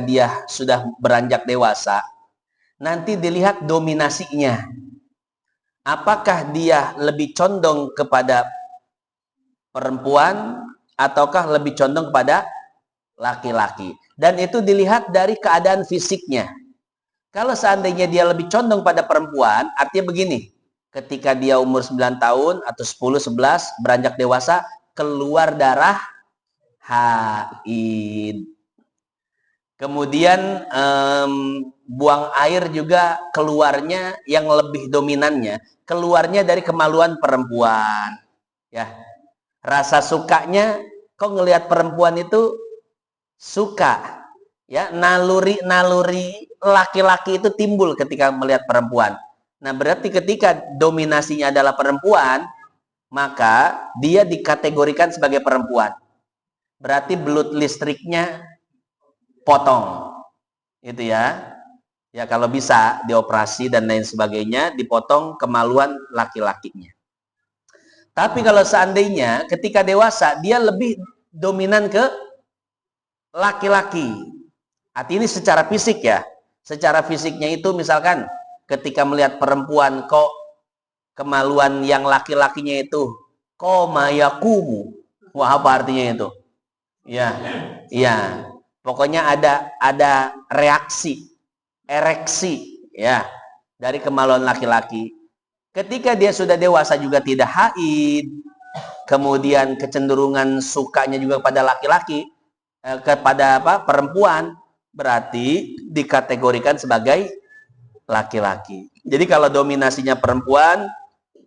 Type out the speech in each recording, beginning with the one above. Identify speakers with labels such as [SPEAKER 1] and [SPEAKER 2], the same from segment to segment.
[SPEAKER 1] dia sudah beranjak dewasa, nanti dilihat dominasinya. Apakah dia lebih condong kepada perempuan ataukah lebih condong kepada laki-laki. Dan itu dilihat dari keadaan fisiknya. Kalau seandainya dia lebih condong pada perempuan, artinya begini, ketika dia umur 9 tahun atau 10, 11, beranjak dewasa, keluar darah haid. Kemudian buang air juga keluarnya yang lebih dominannya, keluarnya dari kemaluan perempuan. Ya, rasa sukanya, kok ngelihat perempuan itu suka, ya, naluri laki-laki itu timbul ketika melihat perempuan. Nah, berarti ketika dominasinya adalah perempuan, maka dia dikategorikan sebagai perempuan. Berarti belut listriknya potong, itu ya. Ya, kalau bisa dioperasi dan lain sebagainya, dipotong kemaluan laki-lakinya. Tapi kalau seandainya ketika dewasa dia lebih dominan ke laki-laki. Artinya ini secara fisik ya. Secara fisiknya itu misalkan ketika melihat perempuan kok kemaluan yang laki-lakinya itu koma yakumu. Wah, apa artinya itu? Ya. Iya. Pokoknya ada reaksi, ereksi ya dari kemaluan laki-laki. Ketika dia sudah dewasa juga tidak haid. Kemudian kecenderungan sukanya juga pada laki-laki, kepada perempuan, berarti dikategorikan sebagai laki-laki. Jadi kalau dominasinya perempuan,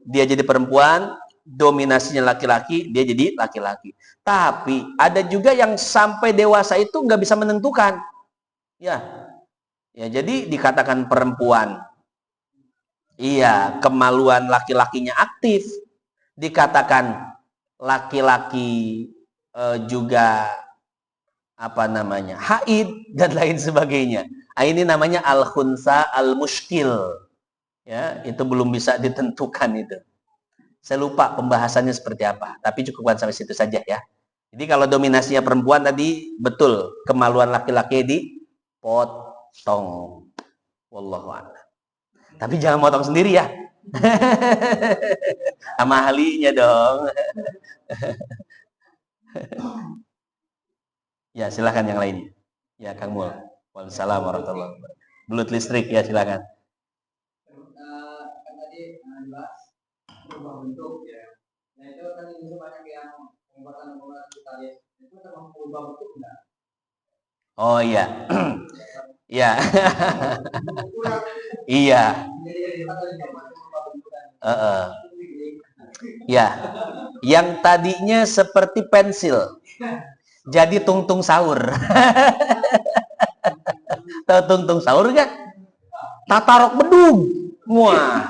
[SPEAKER 1] dia jadi perempuan, dominasinya laki-laki, dia jadi laki-laki. Tapi ada juga yang sampai dewasa itu nggak bisa menentukan. Ya, jadi dikatakan perempuan. Iya, kemaluan laki-lakinya aktif. Dikatakan laki-laki juga haid dan lain sebagainya. Ini namanya al-khunsa al-mushkil. Ya, itu belum bisa ditentukan itu. Saya lupa pembahasannya seperti apa, tapi cukupkan sampai situ saja ya. Jadi kalau dominasinya perempuan tadi betul, kemaluan laki-laki dipotong. Wallahu a'lam. Tapi jangan potong sendiri ya. Sama ahlinya dong. Ya, silakan yang lainnya. Ya, Kang Mul. Waalaikumsalam warahmatullahi wabarakatuh. Belut listrik ya, silakan.
[SPEAKER 2] Kan tadi jelas berubah bentuk ya. Nah, itu kan ini banyak yang pengobatan kita lihat. Itu termasuk berubah bentuk enggak?
[SPEAKER 1] Oh iya. Iya. Iya. Ya. Yang tadinya seperti pensil jadi tungtung sahur. Tahu tungtung sahur kan? Tatarok bedung. Wah.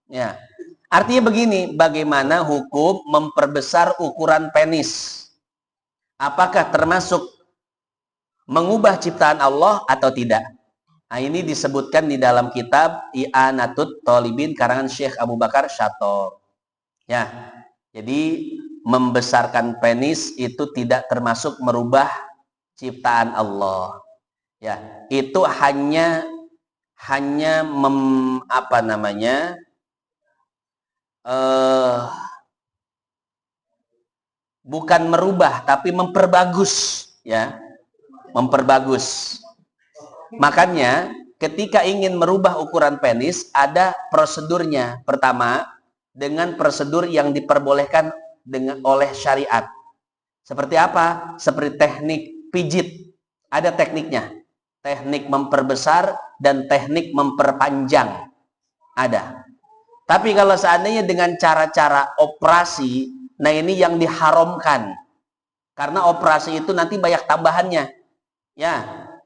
[SPEAKER 1] Ya. Artinya begini, bagaimana hukum memperbesar ukuran penis? Apakah termasuk mengubah ciptaan Allah atau tidak? Nah, ini disebutkan di dalam kitab I'anatut Thalibin karangan Syekh Abu Bakar Syator. Ya. Jadi membesarkan penis itu tidak termasuk merubah ciptaan Allah. Ya, itu hanya bukan merubah tapi memperbagus ya. Memperbagus. Makanya ketika ingin merubah ukuran penis ada prosedurnya. Pertama, dengan prosedur yang diperbolehkan oleh syariat. Seperti apa? Seperti teknik pijit. Ada tekniknya. Teknik memperbesar dan teknik memperpanjang. Ada. Tapi kalau seandainya dengan cara-cara operasi, nah ini yang diharamkan. Karena operasi itu nanti banyak tambahannya. Ya,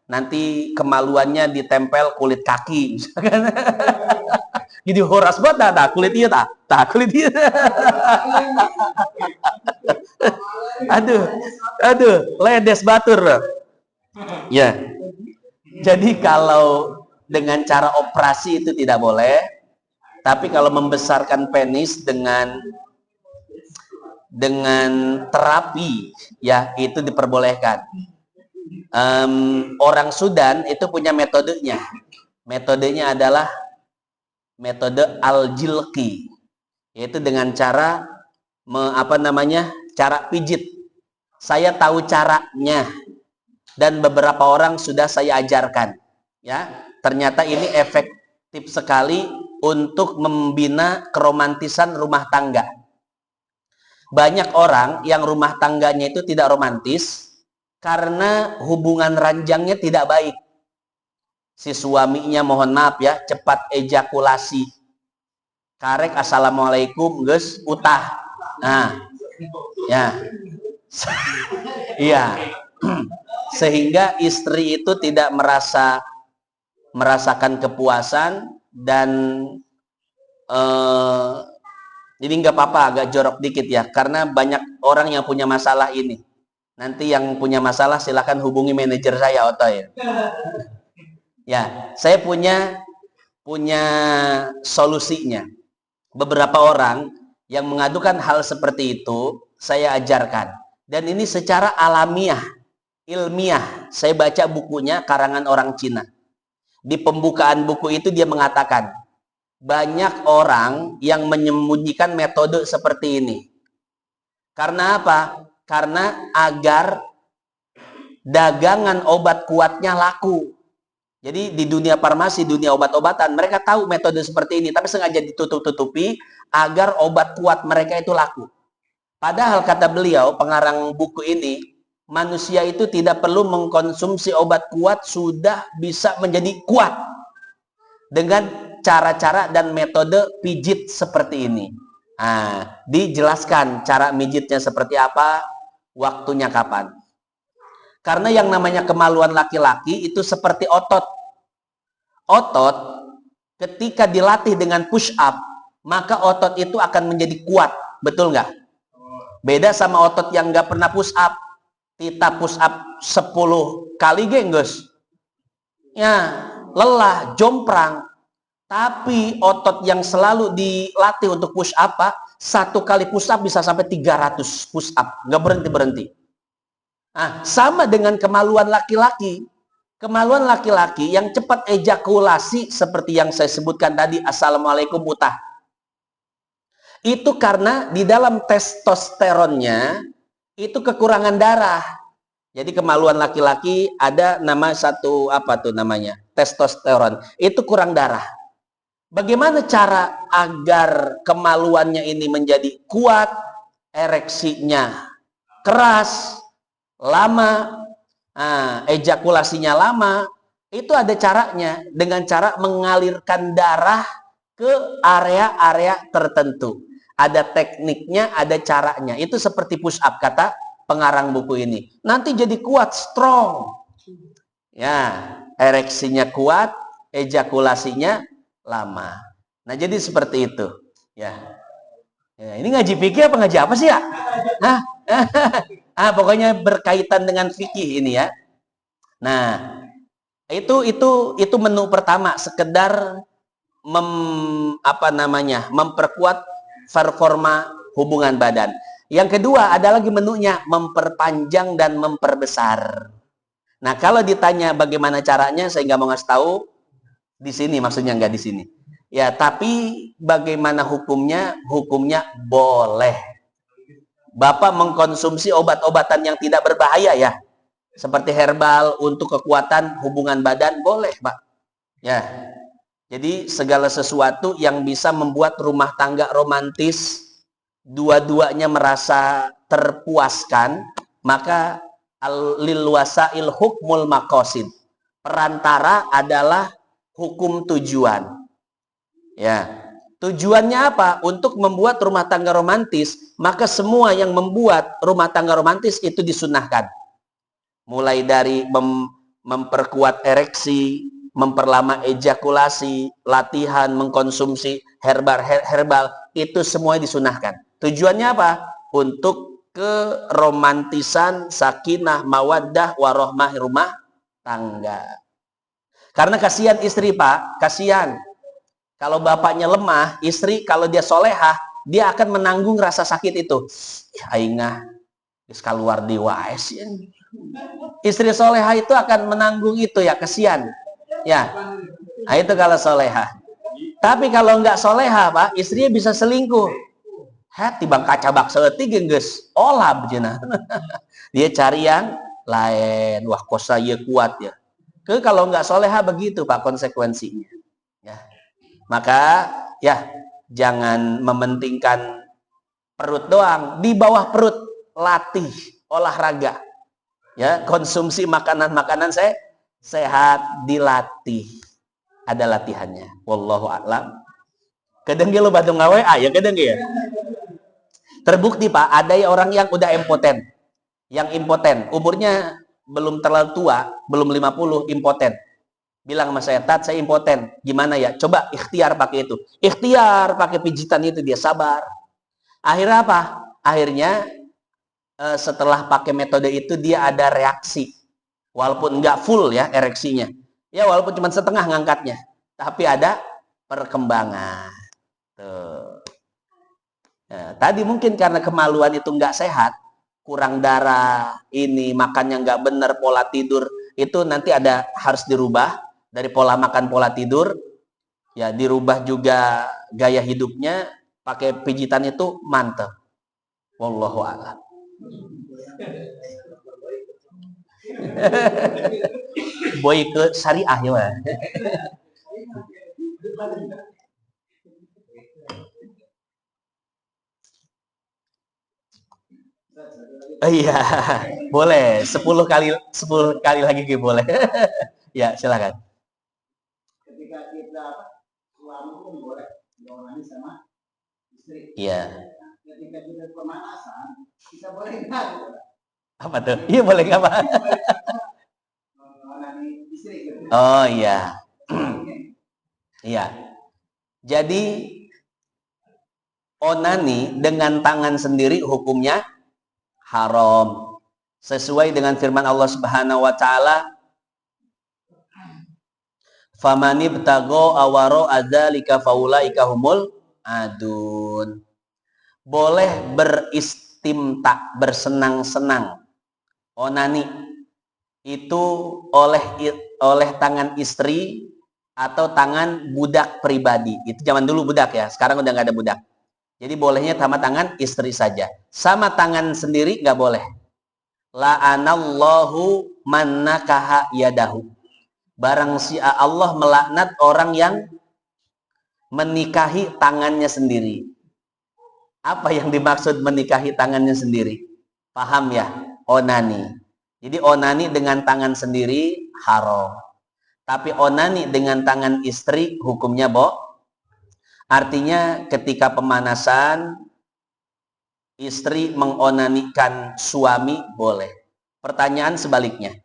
[SPEAKER 1] nanti kemaluannya ditempel kulit kaki. Jadi horas banget tak kulit iya tak kulit iya. aduh, ledes batur. Ya. Jadi kalau dengan cara operasi itu tidak boleh, tapi kalau membesarkan penis dengan terapi ya itu diperbolehkan. Orang Sudan itu punya metodenya. Metodenya adalah metode al-jilqi, yaitu dengan cara cara pijit. Saya tahu caranya dan beberapa orang sudah saya ajarkan. Ya, ternyata ini efektif sekali untuk membina keromantisan rumah tangga. Banyak orang yang rumah tangganya itu tidak romantis karena hubungan ranjangnya tidak baik. Si suaminya, mohon maaf ya, cepat ejakulasi. Karek assalamualaikum, geus utah. Nah, ya. Iya. Sehingga istri itu tidak merasakan kepuasan dan jadi nggak apa-apa agak jorok dikit ya, karena banyak orang yang punya masalah ini. Nanti yang punya masalah silakan hubungi manajer saya, Oto ya. Ya, saya punya solusinya. Beberapa orang yang mengadukan hal seperti itu, saya ajarkan. Dan ini secara alamiah, ilmiah. Saya baca bukunya karangan orang Cina. Di pembukaan buku itu dia mengatakan, banyak orang yang menyembunyikan metode seperti ini. Karena apa? Karena agar dagangan obat kuatnya laku. Jadi di dunia farmasi, dunia obat-obatan, mereka tahu metode seperti ini, tapi sengaja ditutup-tutupi agar obat kuat mereka itu laku. Padahal kata beliau, pengarang buku ini, manusia itu tidak perlu mengkonsumsi obat kuat, sudah bisa menjadi kuat dengan cara-cara dan metode pijit seperti ini. Nah, dijelaskan cara mijitnya seperti apa, waktunya kapan. Karena yang namanya kemaluan laki-laki itu seperti otot. Otot ketika dilatih dengan push up, maka otot itu akan menjadi kuat. Betul nggak? Beda sama otot yang nggak pernah push up. Kita push up 10 kali genggus. Ya, lelah, jomprang. Tapi otot yang selalu dilatih untuk push up, satu kali push up bisa sampai 300 push up. Nggak berhenti-berhenti. Nah, sama dengan kemaluan laki-laki. Kemaluan laki-laki yang cepat ejakulasi seperti yang saya sebutkan tadi, assalamualaikum utah. Itu karena di dalam testosteronnya itu kekurangan darah. Jadi kemaluan laki-laki ada nama satu apa tuh namanya? Testosteron. Itu kurang darah. Bagaimana cara agar kemaluannya ini menjadi kuat, ereksinya keras, lama, ejakulasinya lama? Itu ada caranya, dengan cara mengalirkan darah ke area-area tertentu. Ada tekniknya, ada caranya. Itu seperti push up, kata pengarang buku ini. Nanti jadi kuat, strong. Ya, ereksinya kuat, ejakulasinya lama. Nah, jadi seperti itu. Ya. Ini ngaji fikih apa ngaji apa sih ya? Pokoknya berkaitan dengan fikih ini ya. Nah, itu menu pertama, sekedar memperkuat performa hubungan badan. Yang kedua ada lagi menunya, memperpanjang dan memperbesar. Nah, kalau ditanya bagaimana caranya, saya nggak mau ngasih tahu di sini, maksudnya nggak di sini. Ya, tapi bagaimana hukumnya? Hukumnya boleh. Bapak mengkonsumsi obat-obatan yang tidak berbahaya ya, seperti herbal untuk kekuatan hubungan badan, boleh, Pak. Ya. Jadi segala sesuatu yang bisa membuat rumah tangga romantis, dua-duanya merasa terpuaskan, maka lil wasail hukmul maqasid. Perantara adalah hukum tujuan. Ya. Tujuannya apa? Untuk membuat rumah tangga romantis, maka semua yang membuat rumah tangga romantis itu disunahkan. Mulai dari memperkuat ereksi, memperlama ejakulasi, latihan mengkonsumsi herbal, itu semua disunahkan. Tujuannya apa? Untuk keromantisan, sakinah, mawaddah, warohmah rumah tangga. Karena kasihan istri, Pak, kasihan. Kalau bapaknya lemah, istri kalau dia solehah, dia akan menanggung rasa sakit itu. Ya aingah, geus kaluar di waes ya. Istri soleha itu akan menanggung itu ya, kesian. Ya, nah itu kalau soleha. Tapi kalau nggak soleha, Pak, istrinya bisa selingkuh. Hati bang kaca bak seetik gengges, olah bejena. Dia cari yang lain. Wah, kok saya kuat ya. Kalau nggak soleha begitu, Pak, konsekuensinya. Ya. Maka ya jangan mementingkan perut doang. Di bawah perut latih olahraga. Ya, konsumsi makanan-makanan sehat dilatih. Ada latihannya. Wallahu a'lam. Kadang lo batu ngawe, ya kadang ya. Terbukti Pak, ada orang yang udah impoten. Yang impoten, umurnya belum terlalu tua, belum 50, impoten. Bilang sama saya, Tat, saya impoten. Gimana ya? Coba ikhtiar pakai itu. Ikhtiar pakai pijitan itu, dia sabar. Akhirnya apa? Akhirnya setelah pakai metode itu dia ada reaksi. Walaupun nggak full ya ereksinya. Ya walaupun cuma setengah ngangkatnya. Tapi ada perkembangan. Tuh. Ya, tadi mungkin karena kemaluan itu nggak sehat, kurang darah, ini makannya nggak benar, pola tidur, itu nanti ada harus dirubah dari pola makan, pola tidur. Ya dirubah juga gaya hidupnya, pakai pijitan itu mantap. Wallahu a'lam. Boy ke syariah ya. Iya, boleh. 10 kali lagi boleh. Ya, silakan.
[SPEAKER 2] Ketika kita suami pun boleh diawali sama istri.
[SPEAKER 1] Iya.
[SPEAKER 2] Ketika kita pemanasan, kita boleh nggak?
[SPEAKER 1] Apa tuh? Iya boleh nggak Pak? Oh iya. Iya. Jadi onani dengan tangan sendiri hukumnya haram. Sesuai dengan firman Allah Subhanahu wa taala, "Famani btago awaro adzalika faulaika humul adun." Boleh beristimta, bersenang-senang. Onani itu oleh tangan istri atau tangan budak pribadi. Itu zaman dulu budak ya, sekarang udah nggak ada budak. Jadi bolehnya sama tangan istri saja. Sama tangan sendiri nggak boleh. La'anallahu man nakaha yadahu. Barang si Allah melaknat orang yang menikahi tangannya sendiri. Apa yang dimaksud menikahi tangannya sendiri? Paham ya? Onani. Jadi onani dengan tangan sendiri haram. Tapi onani dengan tangan istri hukumnya artinya ketika pemanasan istri mengonanikan suami boleh. Pertanyaan sebaliknya.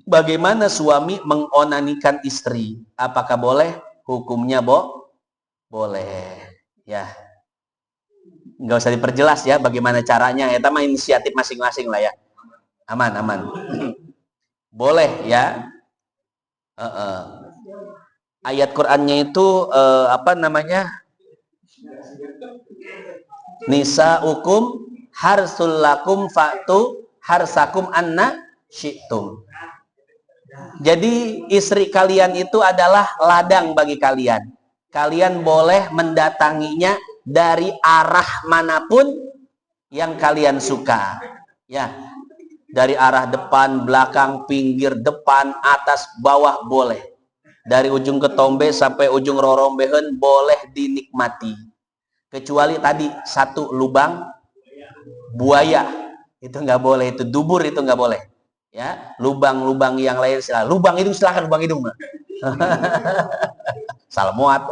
[SPEAKER 1] Bagaimana suami mengonanikan istri? Apakah boleh? Hukumnya boleh. Ya. Nggak usah diperjelas ya bagaimana caranya. Itu mah inisiatif masing-masing lah ya. Aman. Boleh ya. Ayat Qur'annya itu apa namanya? Nisa'ukum harsul lakum fa'tu harsakum anna syi'tum. Jadi istri kalian itu adalah ladang bagi kalian. Kalian boleh mendatanginya dari arah manapun yang kalian suka. Ya. Dari arah depan, belakang, pinggir, depan, atas, bawah boleh. Dari ujung ketombe sampai ujung rorombehen boleh dinikmati. Kecuali tadi satu lubang buaya itu nggak boleh, itu dubur itu nggak boleh. Ya, lubang-lubang yang lain silakan. Lubang hidung silakan, lubang hidung. Salah muat,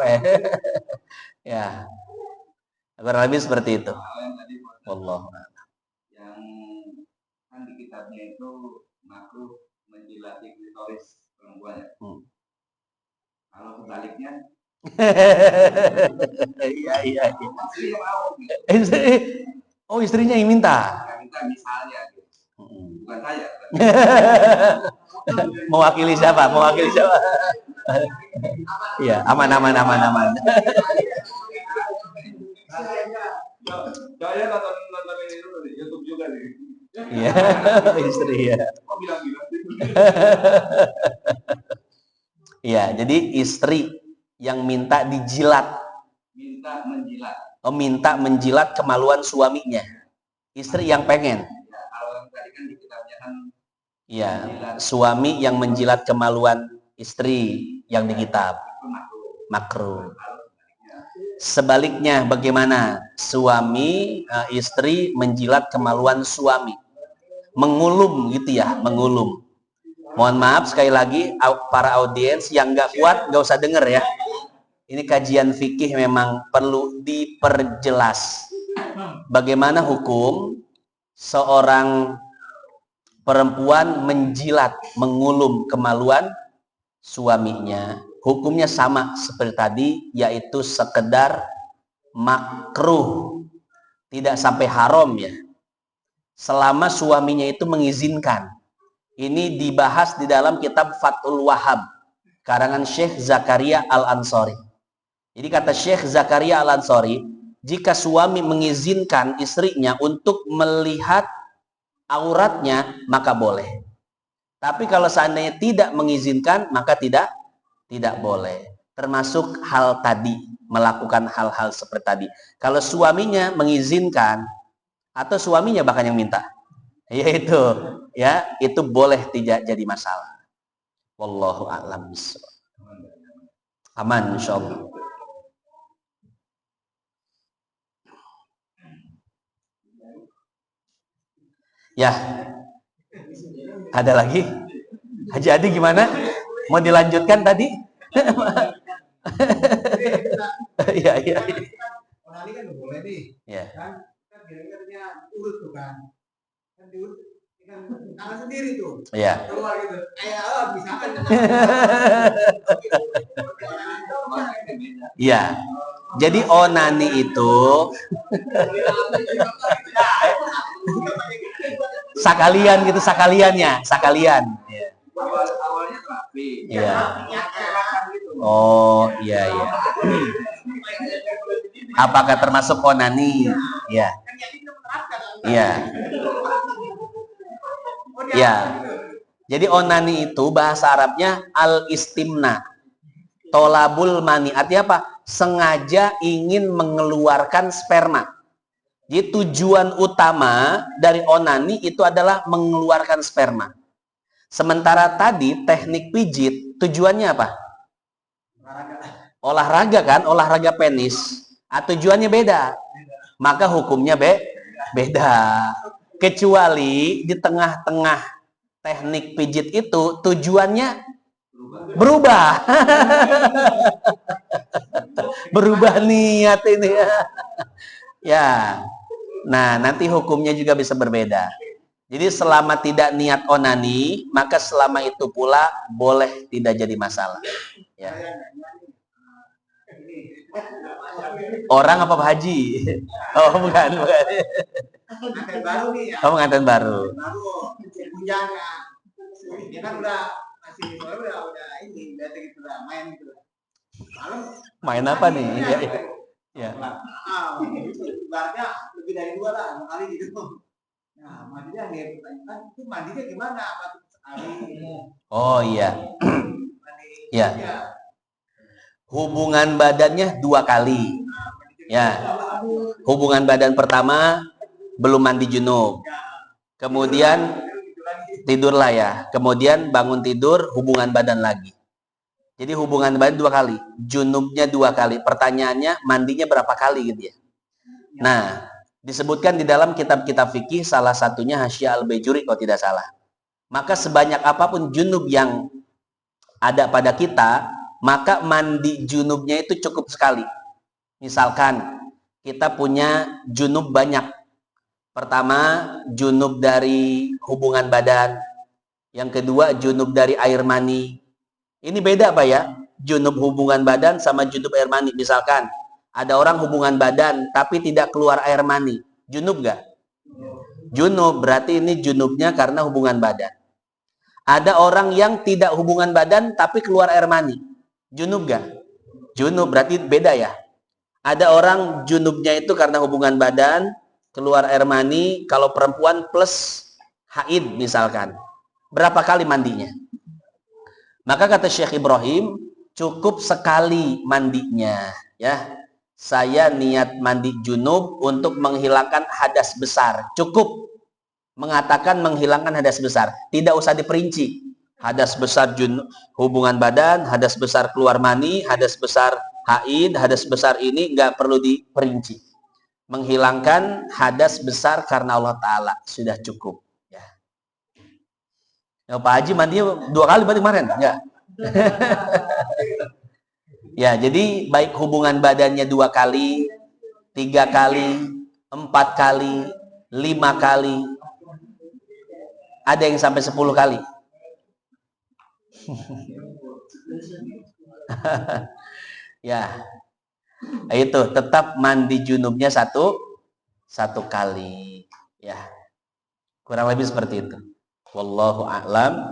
[SPEAKER 1] ya. Kurang lebih seperti itu. Allah.
[SPEAKER 2] Yang kan di kitabnya itu makruh menjilati klitoris perempuan. Kalau sebaliknya
[SPEAKER 1] iya. Oh, istrinya yang minta.
[SPEAKER 2] Minta misalnya gitu. Bukan saya.
[SPEAKER 1] Mewakili siapa? Iya, aman.
[SPEAKER 2] Saya nonton ini dulu di YouTube juga nih.
[SPEAKER 1] Iya, istri ya.
[SPEAKER 2] Kok bilang-bilang gitu?
[SPEAKER 1] Iya, jadi istri yang minta dijilat.
[SPEAKER 2] Minta menjilat.
[SPEAKER 1] Oh, minta menjilat kemaluan suaminya. Istri yang pengen.
[SPEAKER 2] Ya, kalau yang tadi kan di kitabnya kan
[SPEAKER 1] Iya, suami yang menjilat kemaluan istri yang di kitab.
[SPEAKER 2] itu
[SPEAKER 1] Makruh. Sebaliknya bagaimana? Suami, istri menjilat kemaluan suami. Mengulum gitu ya, mengulum. Mohon maaf sekali lagi para audiens yang nggak kuat nggak usah denger ya. Ini kajian fikih memang perlu diperjelas. Bagaimana hukum seorang perempuan menjilat, mengulum kemaluan suaminya? Hukumnya sama seperti tadi, yaitu sekedar makruh, tidak sampai haram ya. Selama suaminya itu mengizinkan. Ini dibahas di dalam kitab Fathul Wahhab, karangan Syekh Zakaria Al-Ansori. Jadi kata Syekh Zakaria Al-Ansori, jika suami mengizinkan istrinya untuk melihat auratnya, maka boleh. Tapi kalau seandainya tidak mengizinkan, maka tidak boleh. Termasuk hal tadi, melakukan hal-hal seperti tadi. Kalau suaminya mengizinkan, atau suaminya bahkan yang minta, yaitu ya, itu boleh tidak jadi masalah. Wallahu a'lam bishawab. Aman insyaallah. Ya. Ada lagi? Haji Adi gimana? Mau dilanjutkan tadi? Iya, iya.
[SPEAKER 2] Onani kan boleh nih.
[SPEAKER 1] Ya.
[SPEAKER 2] Kan kira-kiranya urut tuh kan. Kan diurut kan tangan sendiri tuh.
[SPEAKER 1] Iya.
[SPEAKER 2] Keluar gitu. Kayak bisa kan.
[SPEAKER 1] Iya. Jadi onani itu sakalian gitu, sakaliannya, sakalian. Iya.
[SPEAKER 2] Awalnya rapi.
[SPEAKER 1] Iya. Oh, iya, iya. Apakah termasuk onani? Iya. Iya. Iya. Jadi onani itu bahasa Arabnya al-istimna. Tolabul mani. Artinya apa? Sengaja ingin mengeluarkan sperma. Jadi tujuan utama dari onani itu adalah mengeluarkan sperma. Sementara tadi teknik pijit tujuannya apa? Olahraga kan, olahraga penis. Tujuannya beda. Maka hukumnya beda. Kecuali di tengah-tengah teknik pijit itu tujuannya berubah. Berubah niat ini ya. Ya. Nah, nanti hukumnya juga bisa berbeda. Jadi selama tidak niat onani, maka selama itu pula boleh tidak jadi masalah. Ya. Orang apa Pak Haji? Oh, bukan.
[SPEAKER 2] Pengantin baru nih ya.
[SPEAKER 1] Oh, pengantin baru.
[SPEAKER 2] Baru hujannya. Dia kan udah masih sore udah ini udah gitu lah main gitu lah. Malam
[SPEAKER 1] main apa nih? Iya, iya. Ya.
[SPEAKER 2] Ibaratnya lebih dari 2 lah, 2 kali gitu. Nah, mandinya dia pertanyakan, itu mandinya gimana? Apa sekali?
[SPEAKER 1] Oh iya. Ya. Hubungan badannya 2 kali. Ya. Hubungan badan pertama belum mandi junub. Kemudian tidurlah ya. Kemudian bangun tidur hubungan badan lagi. Jadi hubungan badan 2 kali. Junubnya 2 kali. Pertanyaannya mandinya berapa kali gitu ya. Nah, disebutkan di dalam kitab-kitab fikih salah satunya Hasyiah Al-Baijuri kalau tidak salah. Maka sebanyak apapun junub yang ada pada kita, maka mandi junubnya itu cukup sekali. Misalkan kita punya junub banyak. Pertama, junub dari hubungan badan. Yang kedua, junub dari air mani. Ini beda Pak ya, junub hubungan badan sama junub air mani. Misalkan ada orang hubungan badan tapi tidak keluar air mani, junub gak? Junub, berarti ini junubnya karena hubungan badan. Ada orang yang tidak hubungan badan tapi keluar air mani, junub gak? Junub, berarti beda ya. Ada orang junubnya itu karena hubungan badan, keluar air mani, kalau perempuan plus haid misalkan, berapa kali mandinya? Maka kata Syekh Ibrahim, cukup sekali mandinya, ya. Saya niat mandi junub untuk menghilangkan hadas besar. Cukup mengatakan menghilangkan hadas besar. Tidak usah diperinci. Hadas besar hubungan badan, hadas besar keluar mani, hadas besar haid, hadas besar ini nggak perlu diperinci. Menghilangkan hadas besar karena Allah Ta'ala sudah cukup. Ya. Pak Haji mandi 2 kali berarti kemarin? Enggak. Ya, jadi baik hubungan badannya 2 kali, 3 kali, 4 kali, 5 kali, ada yang sampai 10 kali. Ya, itu tetap mandi junubnya satu kali. Ya, kurang lebih seperti itu. Wallahu a'lam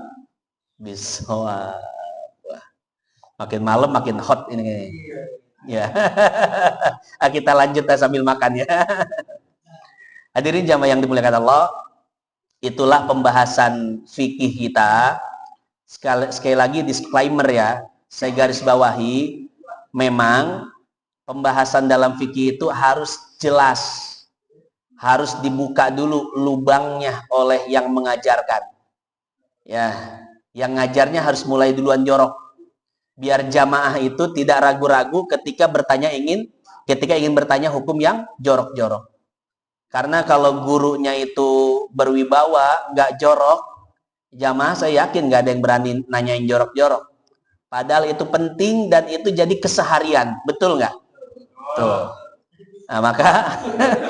[SPEAKER 1] bishawab. Makin malam makin hot ini. Ya. Kita lanjut sambil makan ya. Hadirin jamaah yang dimuliakan Allah, itulah pembahasan fikih kita. Sekali lagi disclaimer ya, saya garis bawahi, memang pembahasan dalam fikih itu harus jelas. Harus dibuka dulu lubangnya oleh yang mengajarkan. Ya, yang ngajarnya harus mulai duluan jorok. Biar jamaah itu tidak ragu-ragu ketika ingin bertanya hukum yang jorok-jorok. Karena kalau gurunya itu berwibawa, nggak jorok, jamaah saya yakin nggak ada yang berani nanyain jorok-jorok. Padahal itu penting dan itu jadi keseharian, betul nggak? Tuh. Nah, maka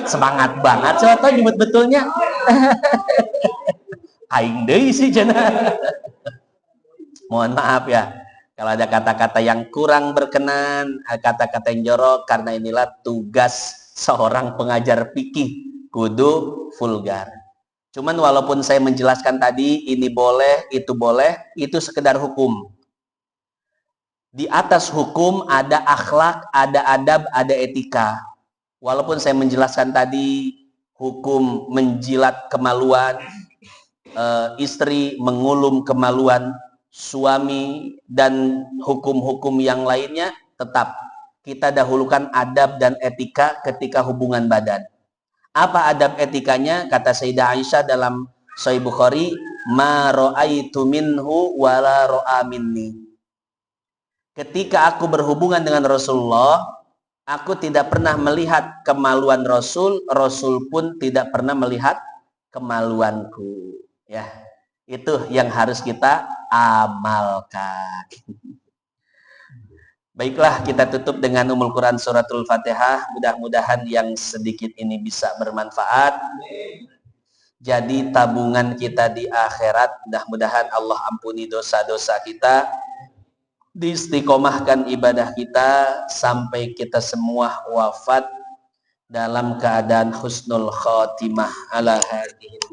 [SPEAKER 1] semangat banget saya tahu nyebut betulnya. Aing deui sih cenah. Mohon maaf ya. Kalau ada kata-kata yang kurang berkenan, kata-kata yang jorok, karena inilah tugas seorang pengajar fikih, kudu vulgar. Cuman walaupun saya menjelaskan tadi, ini boleh, itu sekedar hukum. Di atas hukum ada akhlak, ada adab, ada etika. Walaupun saya menjelaskan tadi, hukum menjilat kemaluan, istri mengulum kemaluan suami, dan hukum-hukum yang lainnya, tetap kita dahulukan adab dan etika ketika hubungan badan. Apa adab etikanya? Kata Sayyidah Aisyah dalam Sahih Bukhari, ma ra'aitu minhu wala ra'a minni. Ketika aku berhubungan dengan Rasulullah, aku tidak pernah melihat kemaluan Rasul, Rasul pun tidak pernah melihat kemaluanku. Ya, itu yang harus kita amalkan. Baiklah, kita tutup dengan Ummul Quran Suratul Fatihah. Mudah-mudahan yang sedikit ini bisa bermanfaat. Jadi tabungan kita di akhirat. Mudah-mudahan Allah ampuni dosa-dosa kita, diistiqomahkan ibadah kita sampai kita semua wafat dalam keadaan husnul khotimah ala hadhihi